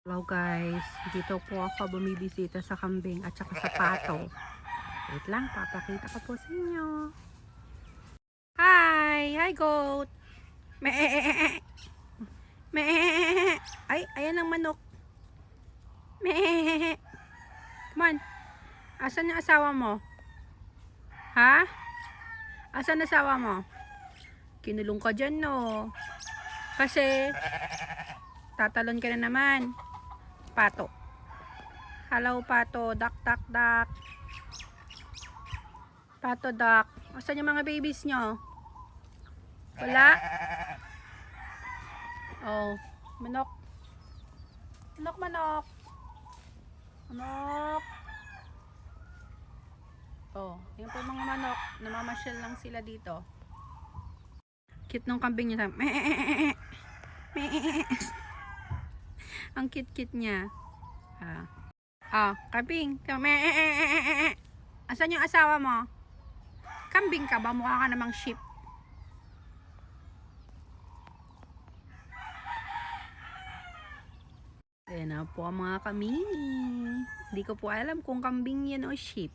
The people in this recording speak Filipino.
Hello guys, dito po ako bumibisita sa kambing at saka sa pato. Wait lang, papakita ko po sa inyo. Hi goat. Mee. Mee. Ay, ayan ang manok. Mee. Come on. Asan yung asawa mo? Ha? Asan ang asawa mo? Kinulong ka dyan, no? Kasi tatalon ka na naman. Pato. Hello, pato. Duck, duck, duck. Pato, duck. Asan yung mga babies nyo? Wala? Oh, manok. Manok, manok. Manok. Oh, yun po mga manok. Namamasyal lang sila dito. Cute nung kambing niya. Ang cute-cute niya. Kambing. Asan yung asawa mo? Kambing ka ba? Mukha ka namang sheep. Ayan na po ang mga kamini. Hindi ko po alam kung kambing yan o sheep.